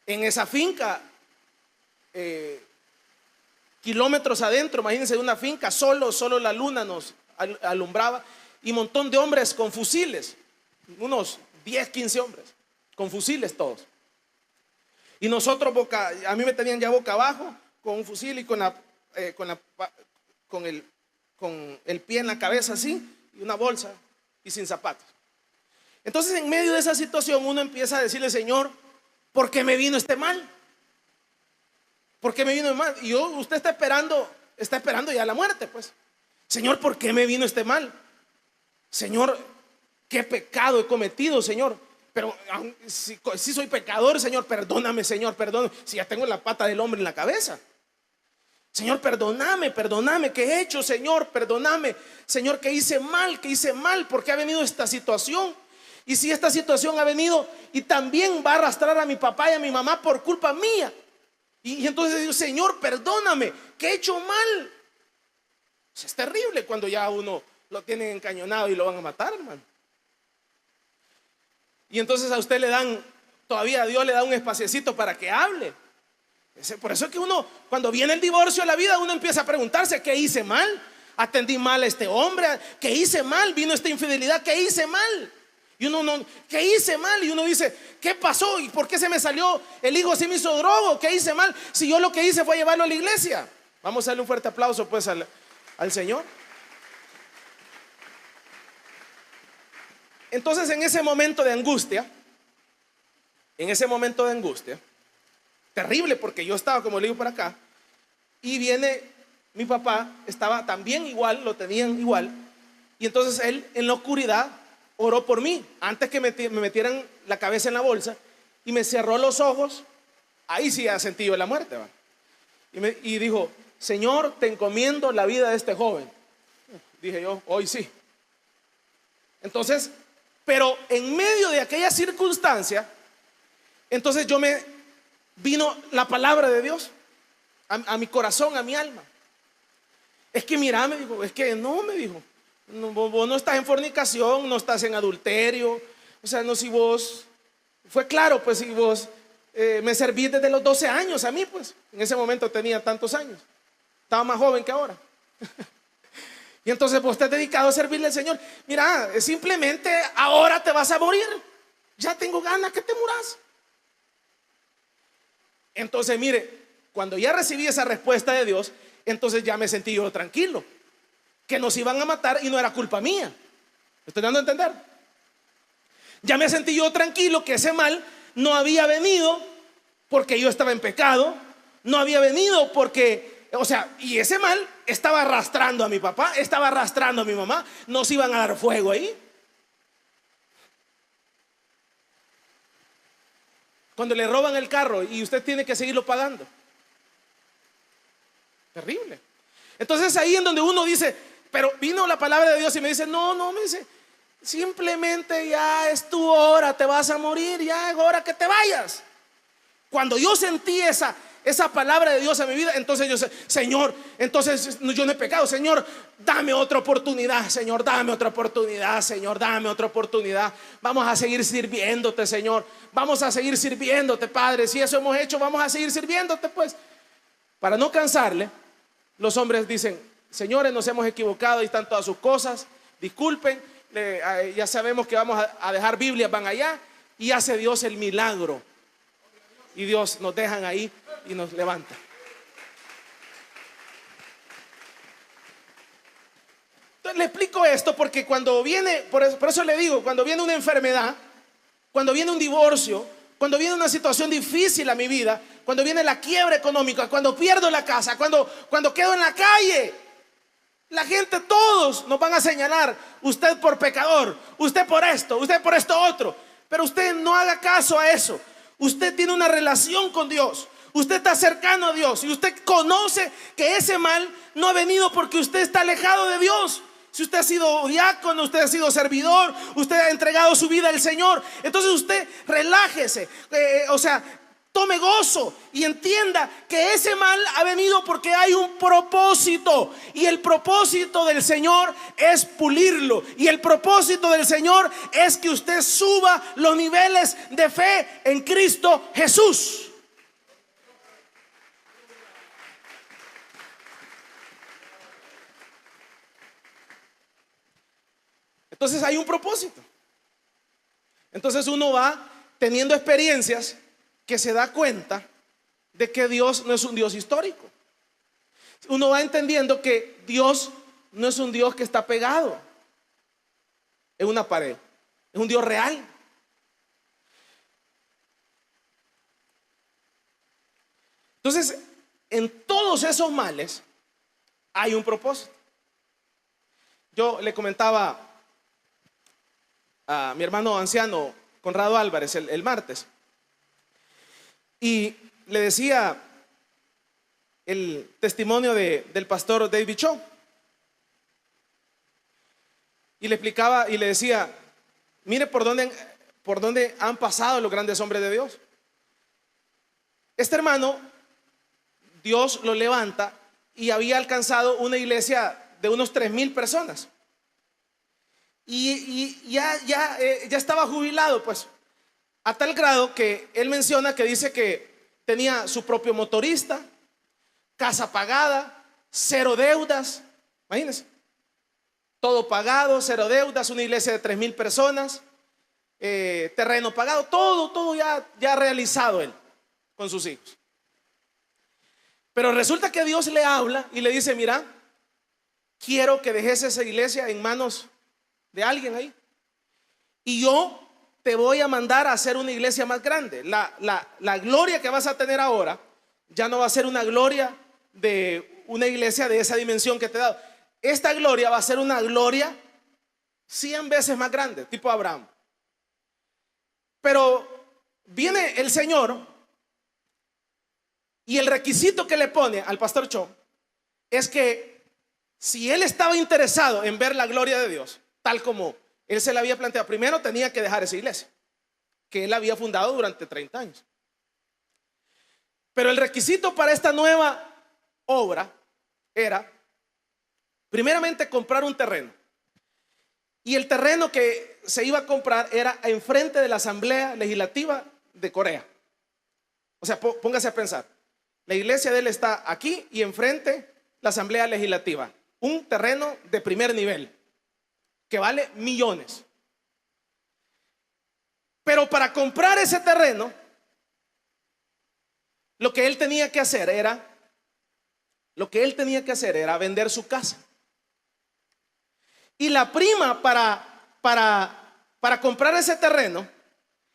En esa finca, kilómetros adentro, imagínense, una finca, solo la luna nos alumbraba, y un montón de hombres con fusiles, unos 10, 15 hombres, con fusiles todos. Y nosotros a mí me tenían ya boca abajo, con un fusil y con el pie en la cabeza así, y una bolsa, y sin zapatos. Entonces, en medio de esa situación, uno empieza a decirle: Señor, ¿por qué me vino este mal? ¿Por qué me vino el mal? Y usted está esperando ya la muerte, pues. Señor, ¿por qué me vino este mal? Señor, ¿qué pecado he cometido, Señor? Pero si soy pecador, Señor, perdóname, Señor, perdóname. Si ya tengo la pata del hombre en la cabeza. Señor, perdóname, ¿qué he hecho, Señor? Perdóname, Señor, que hice mal, porque ha venido esta situación. Y si esta situación ha venido y también va a arrastrar a mi papá y a mi mamá por culpa mía. Y entonces digo: Señor, perdóname, que he hecho mal. Es terrible cuando ya uno lo tienen encañonado y lo van a matar, hermano. Y entonces a usted todavía Dios le da un espaciecito para que hable. Por eso es que uno, cuando viene el divorcio a la vida, uno empieza a preguntarse: ¿qué hice mal? ¿Atendí mal a este hombre? ¿Qué hice mal? ¿Vino esta infidelidad? ¿Qué hice mal? Y uno ¿qué hice mal? Y uno dice: ¿qué pasó? ¿Y por qué se me salió el hijo? ¿Se me hizo drogo? ¿Qué hice mal? Si yo lo que hice fue llevarlo a la iglesia. Vamos a darle un fuerte aplauso pues al Señor. Entonces, en ese momento de angustia, terrible, porque yo estaba, como le digo, por acá, y viene mi papá, estaba también igual, lo tenían igual, y entonces él en la oscuridad oró por mí, antes que me metieran la cabeza en la bolsa, y me cerró los ojos. Ahí sí ha sentido la muerte, ¿va? Y dijo: Señor, te encomiendo la vida de este joven. Dije yo: hoy sí. Entonces, pero en medio de aquella circunstancia, entonces vino la palabra de Dios a mi corazón, a mi alma. Es que mira, me dijo, es que no, me dijo, no, vos no estás en fornicación, no estás en adulterio. O sea, no, si vos, fue claro, pues si vos me servís desde los 12 años a mí, pues en ese momento tenía tantos años, estaba más joven que ahora. Y entonces vos te has dedicado a servirle al Señor. Mira, simplemente ahora te vas a morir. Ya tengo ganas que te muras. Entonces mire, cuando ya recibí esa respuesta de Dios, entonces ya me sentí yo tranquilo, que nos iban a matar y no era culpa mía. ¿Me estoy dando a entender? Ya me sentí yo tranquilo, que ese mal no había venido porque yo estaba en pecado, no había venido porque, o sea, y ese mal estaba arrastrando a mi papá, estaba arrastrando a mi mamá, nos iban a dar fuego ahí. Cuando le roban el carro y usted tiene que seguirlo pagando. Terrible. Entonces ahí en donde uno dice, pero vino la palabra de Dios y me dice: no, me dice, simplemente ya es tu hora, te vas a morir, ya es hora que te vayas. Cuando yo sentí esa palabra de Dios en mi vida, entonces yo sé: Señor, entonces yo no he pecado. Señor, dame otra oportunidad. Señor, dame otra oportunidad. Señor, dame otra oportunidad. Vamos a seguir sirviéndote, Señor. Vamos a seguir sirviéndote, Padre. Si eso hemos hecho, vamos a seguir sirviéndote, pues. Para no cansarle, los hombres dicen: señores, nos hemos equivocado, ahí están todas sus cosas, disculpen, ya sabemos que vamos a dejar Biblias, van allá. Y hace Dios el milagro, y Dios nos dejan ahí y nos levanta. Entonces le explico esto porque cuando viene, por eso le digo, cuando viene una enfermedad, cuando viene un divorcio, cuando viene una situación difícil a mi vida, cuando viene la quiebra económica, cuando pierdo la casa, cuando quedo en la calle, la gente, todos nos van a señalar: usted por pecador, usted por esto otro. Pero usted no haga caso a eso. Usted tiene una relación con Dios, usted está cercano a Dios, y usted conoce que ese mal no ha venido porque usted está alejado de Dios, Si usted ha sido diácono, usted ha sido servidor, usted ha entregado su vida al Señor, entonces usted relájese, tome gozo y entienda que ese mal ha venido porque hay un propósito, y el propósito del Señor es pulirlo, y el propósito del Señor es que usted suba los niveles de fe en Cristo Jesús. Entonces hay un propósito. Entonces uno va teniendo experiencias que se da cuenta de que Dios no es un Dios histórico. Uno va entendiendo que Dios no es un Dios que está pegado en una pared, es un Dios real. Entonces, en todos esos males hay un propósito. Yo le comentaba a mi hermano anciano Conrado Álvarez el martes, y le decía el testimonio del pastor David Cho, y le explicaba y le decía: mire por dónde han pasado los grandes hombres de Dios. Este hermano, Dios lo levanta y había alcanzado una iglesia de unos 3,000 personas. Y ya estaba jubilado, pues, a tal grado que él menciona que dice que tenía su propio motorista, casa pagada, 0 deudas. Imagínense, todo pagado, 0 deudas, una iglesia de 3,000 personas, terreno pagado, todo ya realizado él con sus hijos. Pero resulta que Dios le habla y le dice: mira, quiero que dejes esa iglesia en manos de alguien ahí, y yo te voy a mandar a hacer una iglesia más grande. La gloria que vas a tener ahora ya no va a ser una gloria de una iglesia de esa dimensión que te he dado. Esta gloria va a ser una gloria 100 veces más grande, tipo Abraham. Pero viene el Señor, y el requisito que le pone al pastor Cho es que si él estaba interesado en ver la gloria de Dios tal como él se la había planteado, primero tenía que dejar esa iglesia que él había fundado durante 30 años. Pero el requisito para esta nueva obra era primeramente comprar un terreno, y el terreno que se iba a comprar era enfrente de la Asamblea Legislativa de Corea. O sea, póngase a pensar, la iglesia de él está aquí y enfrente la Asamblea Legislativa, un terreno de primer nivel que vale millones. Pero para comprar ese terreno, lo que él tenía que hacer era vender su casa. Y la prima para comprar ese terreno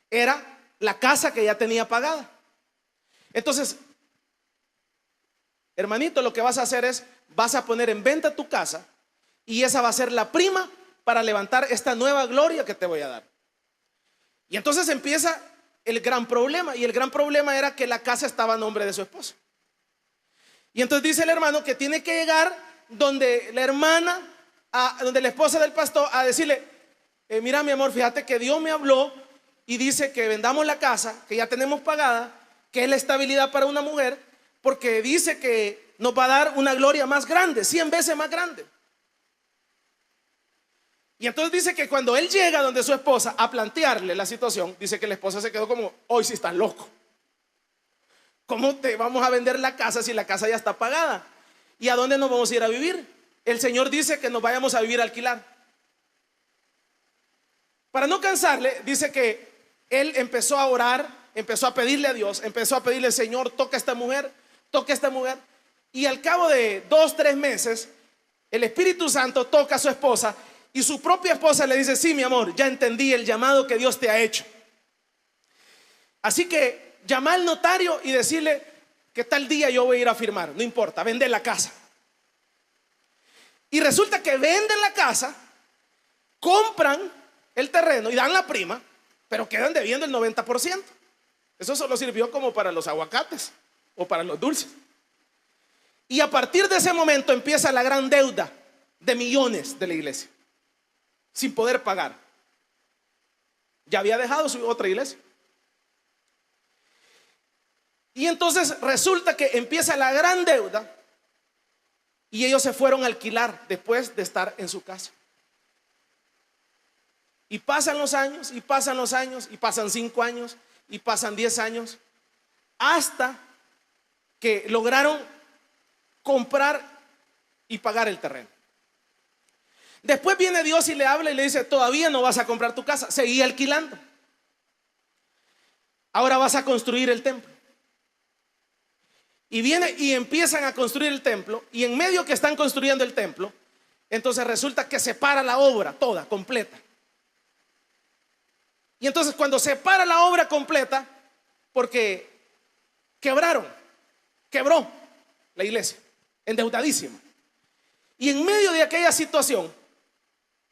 era la casa que ya tenía pagada. Entonces, hermanito, lo que vas a hacer es, vas a poner en venta tu casa, y esa va a ser la prima para levantar esta nueva gloria que te voy a dar. Y entonces empieza el gran problema, y el gran problema era que la casa estaba a nombre de su esposa. Y entonces dice el hermano que tiene que llegar donde la hermana, donde la esposa del pastor, a decirle: mira, mi amor, fíjate que Dios me habló y dice que vendamos la casa que ya tenemos pagada, que es la estabilidad para una mujer, porque dice que nos va a dar una gloria más grande, 100 veces más grande. Y entonces dice que cuando él llega donde su esposa a plantearle la situación, dice que la esposa se quedó como: hoy sí estás loco. ¿Cómo te vamos a vender la casa si la casa ya está pagada? ¿Y a dónde nos vamos a ir a vivir? El Señor dice que nos vayamos a vivir a alquilar. Para no cansarle, dice que él empezó a orar, empezó a pedirle a Dios, empezó a pedirle: Señor, toca a esta mujer, toca a esta mujer. Y al cabo de 2-3 meses, el Espíritu Santo toca a su esposa, y su propia esposa le dice: sí, mi amor, ya entendí el llamado que Dios te ha hecho. Así que llama al notario y decirle que tal día yo voy a ir a firmar. No importa, vende la casa. Y resulta que venden la casa, compran el terreno y dan la prima, pero quedan debiendo el 90%. Eso solo sirvió como para los aguacates o para los dulces. Y a partir de ese momento empieza la gran deuda de millones de la iglesia, sin poder pagar. Ya había dejado su otra iglesia. Y entonces resulta que empieza la gran deuda y ellos se fueron a alquilar después de estar en su casa. Y pasan los años, y pasan los años, y pasan 5 años, y pasan 10 años, hasta que lograron comprar y pagar el terreno. Después viene Dios y le habla y le dice: todavía no vas a comprar tu casa, seguí alquilando. Ahora vas a construir el templo. Y viene y empiezan a construir el templo, y en medio que están construyendo el templo, entonces resulta que se para la obra toda, completa. Y entonces cuando se para la obra completa, porque quebró la iglesia, endeudadísima. Y en medio de aquella situación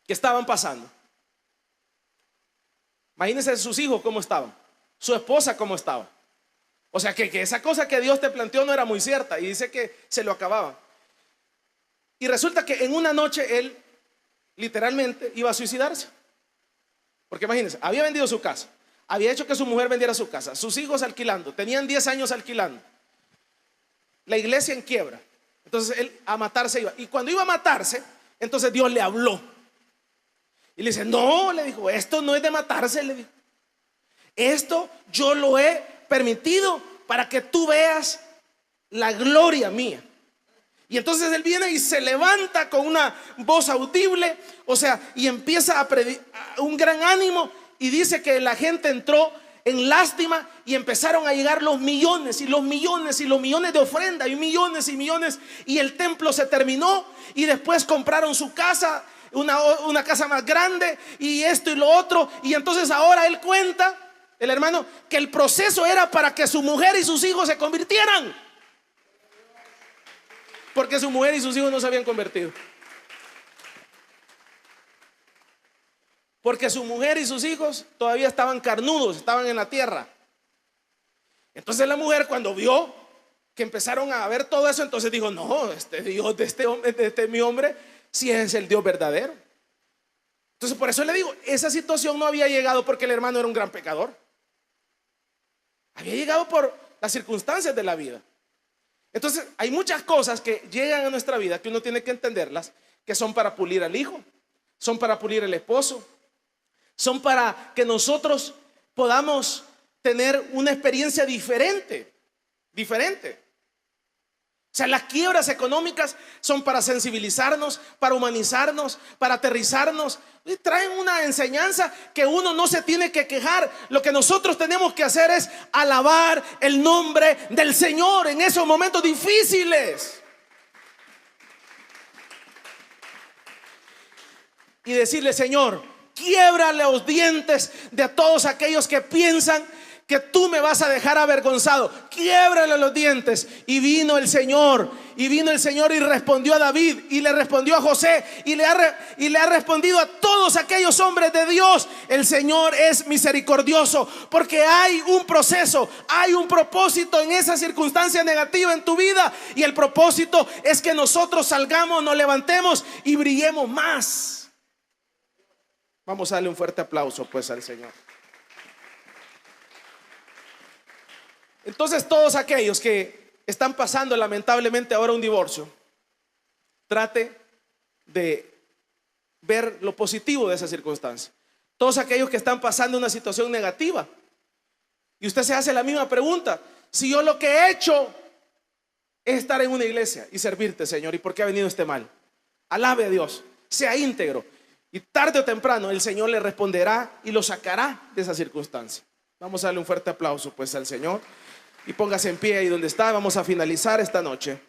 que estaban pasando, imagínense sus hijos cómo estaban, su esposa cómo estaba. O sea que esa cosa que Dios te planteó no era muy cierta, y dice que se lo acababan. Y resulta que en una noche él literalmente iba a suicidarse. Porque imagínense, había vendido su casa, había hecho que su mujer vendiera su casa, sus hijos alquilando, tenían 10 años alquilando, la iglesia en quiebra. Entonces él a matarse iba. Y cuando iba a matarse, entonces Dios le habló y le dice: no, le dijo, esto no es de matarse, le dijo. Esto yo lo he permitido para que tú veas la gloria mía. Y entonces él viene y se levanta con una voz audible, o sea, y empieza a predicar un gran ánimo, y dice que la gente entró en lástima y empezaron a llegar los millones y los millones y los millones de ofrenda, y millones, y el templo se terminó. Y después compraron su casa, una casa más grande, y esto y lo otro. Y entonces ahora él cuenta, el hermano, que el proceso era para que su mujer y sus hijos se convirtieran, porque su mujer y sus hijos no se habían convertido. Porque su mujer y sus hijos todavía estaban carnudos, estaban en la tierra. Entonces la mujer, cuando vio que empezaron a ver todo eso, entonces dijo: no, este Dios de este hombre, mi hombre, sí es el Dios verdadero. Entonces por eso le digo, esa situación no había llegado porque el hermano era un gran pecador. Había llegado por las circunstancias de la vida. Entonces hay muchas cosas que llegan a nuestra vida que uno tiene que entenderlas, que son para pulir al hijo, son para pulir al esposo, son para que nosotros podamos tener una experiencia diferente. O sea, las quiebras económicas son para sensibilizarnos, para humanizarnos, para aterrizarnos. Y traen una enseñanza que uno no se tiene que quejar. Lo que nosotros tenemos que hacer es alabar el nombre del Señor en esos momentos difíciles. Y decirle: Señor, quiebra los dientes de todos aquellos que piensan que tú me vas a dejar avergonzado. Quiebrale los dientes. Y vino el Señor y respondió a David, y le respondió a José, y le ha respondido a todos aquellos hombres de Dios. El Señor es misericordioso, porque hay un proceso, hay un propósito en esa circunstancia negativa en tu vida, y el propósito es que nosotros salgamos, nos levantemos y brillemos más. Vamos a darle un fuerte aplauso pues al Señor. Entonces todos aquellos que están pasando lamentablemente ahora un divorcio, trate de ver lo positivo de esa circunstancia. Todos aquellos que están pasando una situación negativa, y usted se hace la misma pregunta: si yo lo que he hecho es estar en una iglesia y servirte, Señor, ¿y por qué ha venido este mal? Alabe a Dios, sea íntegro, y tarde o temprano el Señor le responderá y lo sacará de esa circunstancia. Vamos a darle un fuerte aplauso pues al Señor. Y póngase en pie ahí donde está. Vamos a finalizar esta noche.